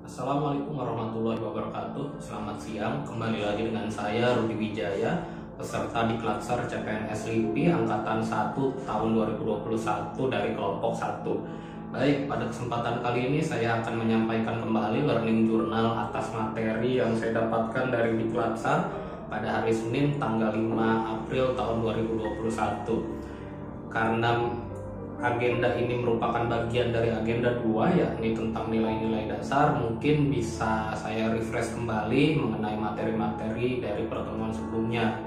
Assalamualaikum warahmatullahi wabarakatuh. Selamat siang, kembali lagi dengan saya Rudi Wijaya, peserta di Klatsar CPNS LIPI Angkatan 1 tahun 2021 dari kelompok 1. Baik, pada kesempatan kali ini saya akan menyampaikan kembali learning journal atas materi yang saya dapatkan dari di Klatsar pada hari Senin tanggal 5 April tahun 2021. Karena agenda ini merupakan bagian dari agenda 2, yakni tentang nilai-nilai dasar, mungkin bisa saya refresh kembali mengenai materi-materi dari pertemuan sebelumnya.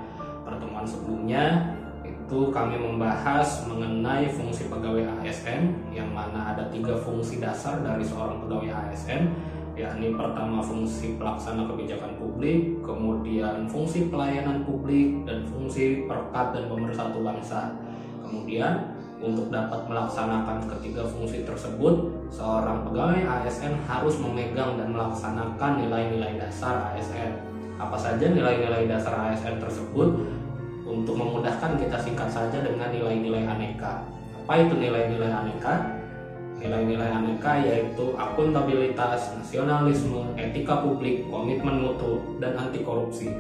Pertemuan sebelumnya itu kami membahas mengenai fungsi pegawai ASN, yang mana ada 3 fungsi dasar dari seorang pegawai ASN, yakni pertama fungsi pelaksana kebijakan publik, kemudian fungsi pelayanan publik, dan fungsi perekat dan pemersatu bangsa. Kemudian untuk dapat melaksanakan ketiga fungsi tersebut, seorang pegawai ASN harus memegang dan melaksanakan nilai-nilai dasar ASN. Apa saja nilai-nilai dasar ASN tersebut? Untuk memudahkan, kita singkat saja dengan nilai-nilai aneka. Apa itu nilai-nilai aneka? Nilai-nilai aneka yaitu akuntabilitas, nasionalisme, etika publik, komitmen mutu, dan anti korupsi.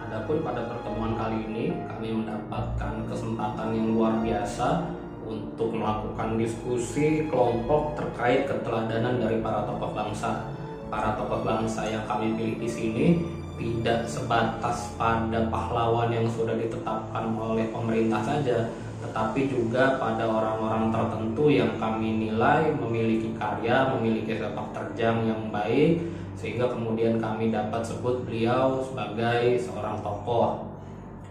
Adapun pada pertemuan kali ini kami mendapatkan kesempatan yang luar biasa untuk melakukan diskusi kelompok terkait keteladanan dari para tokoh bangsa. Para tokoh bangsa yang kami pilih di sini tidak sebatas pada pahlawan yang sudah ditetapkan oleh pemerintah saja, tetapi juga pada orang-orang tertentu yang kami nilai memiliki karya, memiliki sepak terjang yang baik, sehingga kemudian kami dapat sebut beliau sebagai seorang tokoh.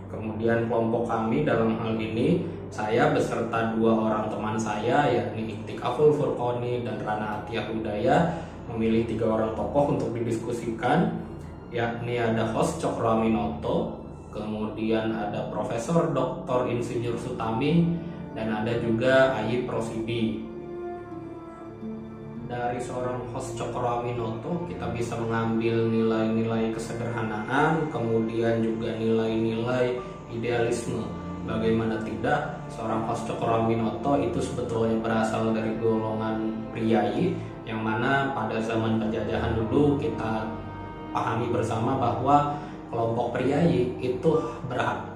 Kemudian kelompok kami dalam hal ini, saya beserta 2 orang teman saya, yakni Iktik Aful Furqoni dan Rana Atiyah Hudaya, memilih 3 orang tokoh untuk didiskusikan, yakni ada host Cokro Aminoto, kemudian ada Profesor Dr. Insinyur Sutami, dan ada juga Ayib Rosidi. Dari seorang host Cokro Aminoto kita bisa mengambil nilai-nilai kesederhanaan, kemudian juga nilai-nilai idealisme. Bagaimana tidak, seorang host Cokro Aminoto itu sebetulnya berasal dari golongan priyayi, yang mana pada zaman penjajahan dulu kita pahami bersama bahwa kelompok priyayi itu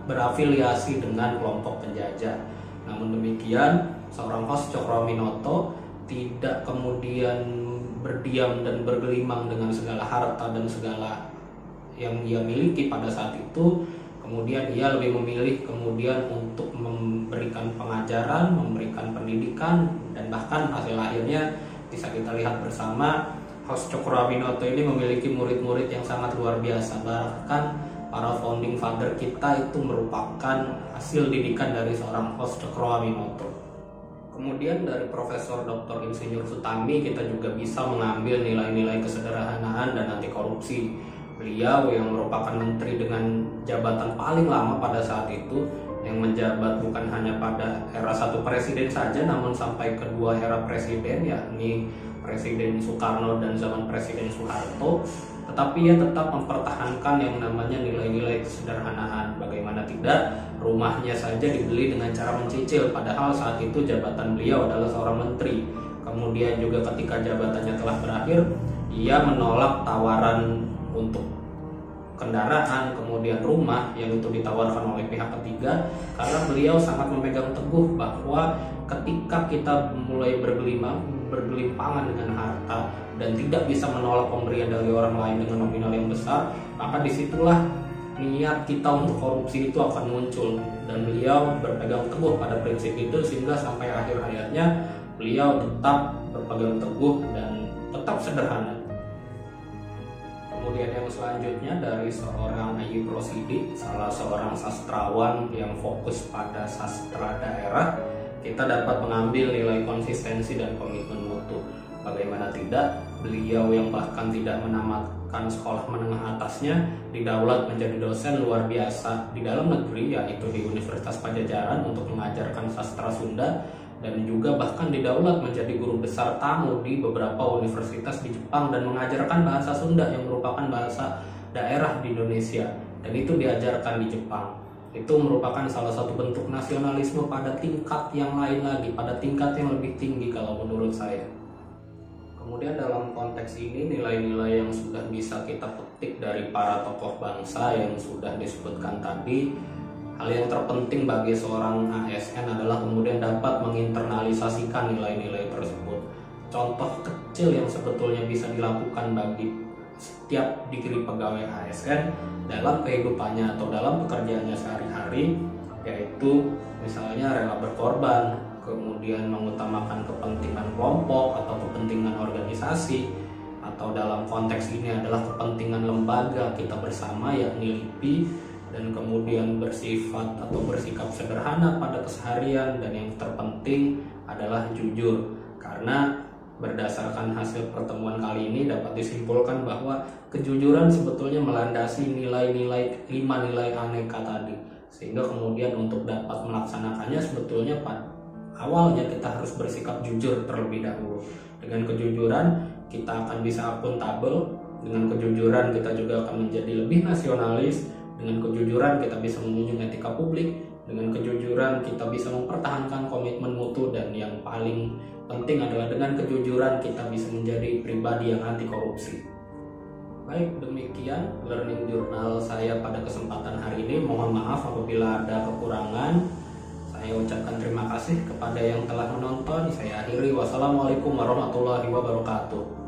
berafiliasi dengan kelompok penjajah. Namun demikian, seorang host Cokro Aminoto tidak kemudian berdiam dan bergelimang dengan segala harta dan segala yang ia miliki pada saat itu. Kemudian ia lebih memilih kemudian untuk memberikan pengajaran, memberikan pendidikan, dan bahkan hasil akhirnya bisa kita lihat bersama, host Cokro Aminoto ini memiliki murid-murid yang sangat luar biasa. Bahkan para founding father kita itu merupakan hasil didikan dari seorang host Cokro Aminoto. Kemudian dari Profesor Dr. Insinyur Sutami kita juga bisa mengambil nilai-nilai kesederhanaan dan anti korupsi. Beliau yang merupakan menteri dengan jabatan paling lama pada saat itu, yang menjabat bukan hanya pada era 1 presiden saja, namun sampai kedua era presiden, yakni Presiden Soekarno dan zaman Presiden Soeharto. Tetapi ia tetap mempertahankan yang namanya nilai-nilai kesederhanaan. Bagaimana tidak, rumahnya saja dibeli dengan cara mencicil, padahal saat itu jabatan beliau adalah seorang menteri. Kemudian juga ketika jabatannya telah berakhir, ia menolak tawaran untuk kendaraan, kemudian rumah yang itu ditawarkan oleh pihak ketiga, karena beliau sangat memegang teguh bahwa ketika kita mulai bergelimpangan dengan harta dan tidak bisa menolak pemberian dari orang lain dengan nominal yang besar, maka disitulah niat kita untuk korupsi itu akan muncul. Dan beliau berpegang teguh pada prinsip itu, sehingga sampai akhir hayatnya beliau tetap berpegang teguh dan tetap sederhana. Kemudian yang selanjutnya dari seorang Ayib Rosidi, salah seorang sastrawan yang fokus pada sastra daerah, kita dapat mengambil nilai konsistensi dan komitmen mutu. Bagaimana tidak, beliau yang bahkan tidak menamatkan sekolah menengah atasnya didaulat menjadi dosen luar biasa di dalam negeri, yaitu di Universitas Pajajaran untuk mengajarkan sastra Sunda, dan juga bahkan didaulat menjadi guru besar tamu di beberapa universitas di Jepang dan mengajarkan bahasa Sunda yang merupakan bahasa daerah di Indonesia, dan itu diajarkan di Jepang. Itu merupakan salah satu bentuk nasionalisme pada tingkat yang lain lagi, pada tingkat yang lebih tinggi kalau menurut saya. Kemudian dalam konteks ini nilai-nilai yang sudah bisa kita petik dari para tokoh bangsa yang sudah disebutkan tadi, hal yang terpenting bagi seorang ASN adalah kemudian dapat menginternalisasikan nilai-nilai tersebut. Contoh kecil yang sebetulnya bisa dilakukan bagi setiap diri pegawai ASN dalam kehidupannya atau dalam pekerjaannya sehari-hari, yaitu misalnya rela berkorban, kemudian mengutamakan kepentingan kelompok atau kepentingan organisasi, atau dalam konteks ini adalah kepentingan lembaga kita bersama yakni LIPI, dan kemudian bersifat atau bersikap sederhana pada keseharian, dan yang terpenting adalah jujur. Karena berdasarkan hasil pertemuan kali ini dapat disimpulkan bahwa kejujuran sebetulnya melandasi nilai-nilai 5 nilai aneka tadi, sehingga kemudian untuk dapat melaksanakannya sebetulnya awalnya kita harus bersikap jujur terlebih dahulu. Dengan kejujuran kita akan bisa akuntabel, dengan kejujuran kita juga akan menjadi lebih nasionalis, dengan kejujuran kita bisa menjunjung etika publik, dengan kejujuran kita bisa mempertahankan komitmen mutu, dan yang paling penting adalah dengan kejujuran kita bisa menjadi pribadi yang anti korupsi. Baik, demikian learning journal saya pada kesempatan hari ini. Mohon maaf apabila ada kekurangan. Saya ucapkan terima kasih kepada yang telah menonton. Saya akhiri. Wassalamualaikum warahmatullahi wabarakatuh.